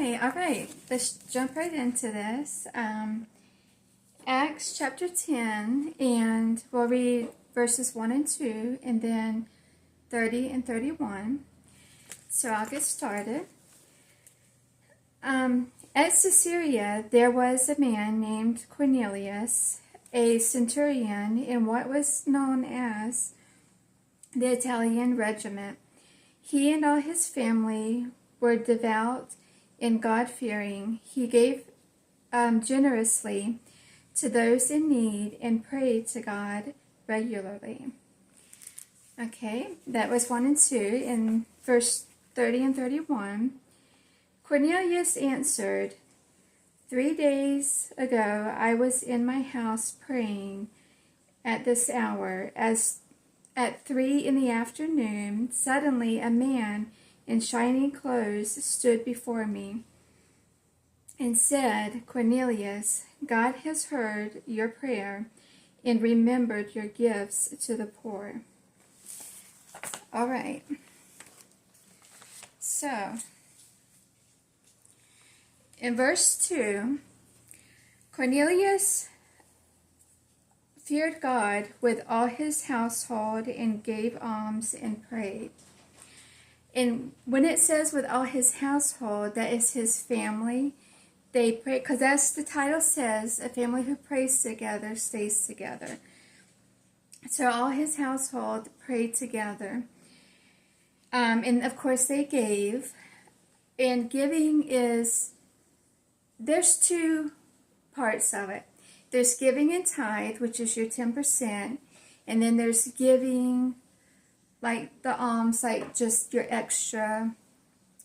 Okay, all right. Let's jump right into this. Acts chapter 10, and we'll read verses 1 and 2, and then 30 and 31. So I'll get started. At Caesarea, there was a man named Cornelius, a centurion in what was known as the Italian regiment. He and all his family were devout and God-fearing. He gave generously to those in need and prayed to God regularly. Okay, that was 1 and 2. In verse 30 and 31, Cornelius answered, 3 days ago I was in my house praying at this hour. As at 3 in the afternoon, suddenly a man in shining clothes stood before me and said, Cornelius, God has heard your prayer and remembered your gifts to the poor. All right. So, in verse 2, Cornelius feared God with all his household and gave alms and prayed. And when it says with all his household, that is his family. They pray, because as the title says, a family who prays together stays together. So all his household prayed together. And of course they gave. And giving is, there's two parts of it. There's giving in tithe, which is your 10%. And then there's giving like the alms, like just your extra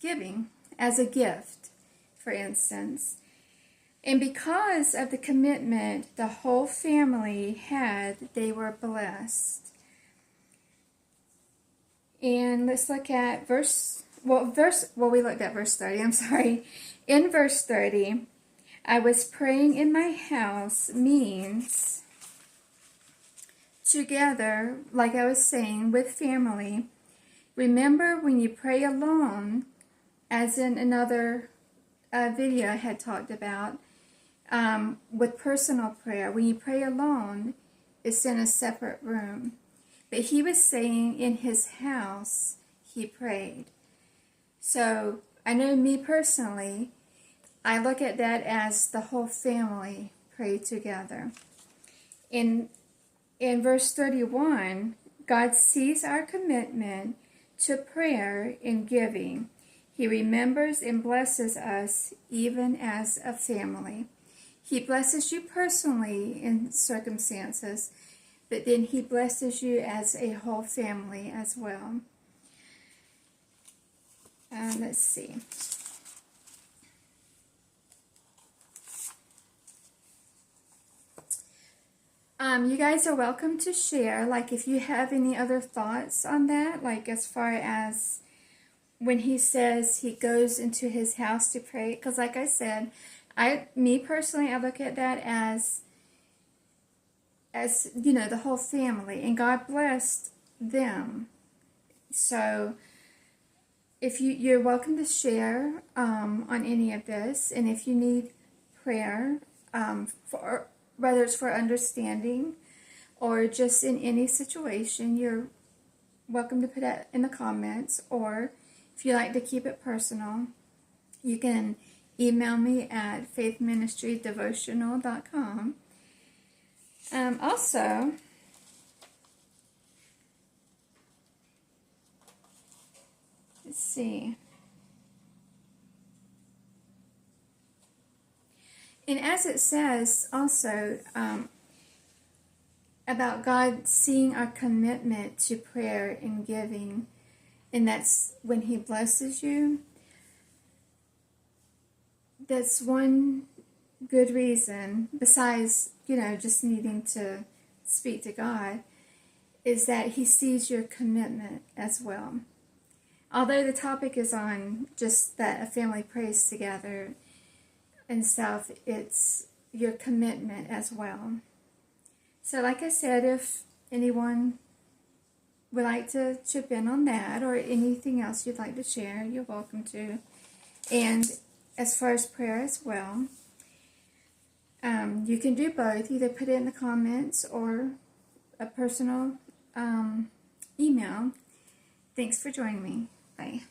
giving as a gift, for instance. And because of the commitment the whole family had, they were blessed. And let's look at we looked at verse 30, I'm sorry. In verse 30, I was praying in my house means together, like I was saying, with family. Remember when you pray alone, as in another video I had talked about, with personal prayer, when you pray alone, it's in a separate room. But he was saying in his house, he prayed. So, I know me personally, I look at that as the whole family prayed together. In verse 31, God sees our commitment to prayer and giving. He remembers and blesses us even as a family. He blesses you personally in circumstances, but then he blesses you as a whole family as well. Let's see. You guys are welcome to share, like if you have any other thoughts on that, like as far as when he says he goes into his house to pray, because like I said, me personally, I look at that as you know, the whole family, and God blessed them. So if you're welcome to share on any of this, and if you need prayer for whether it's for understanding or just in any situation, you're welcome to put that in the comments. Or if you like to keep it personal, you can email me at faithministrydevotional.com. Also, let's see. And as it says also about God seeing our commitment to prayer and giving, and that's when he blesses you, that's one good reason, besides, you know, just needing to speak to God, is that he sees your commitment as well. Although the topic is on just that a family prays together and stuff, it's your commitment as well. So like I said, if anyone would like to chip in on that or anything else you'd like to share, you're welcome to. And as far as prayer as well. You can do both. Either put it in the comments or a personal email. Thanks for joining me. Bye.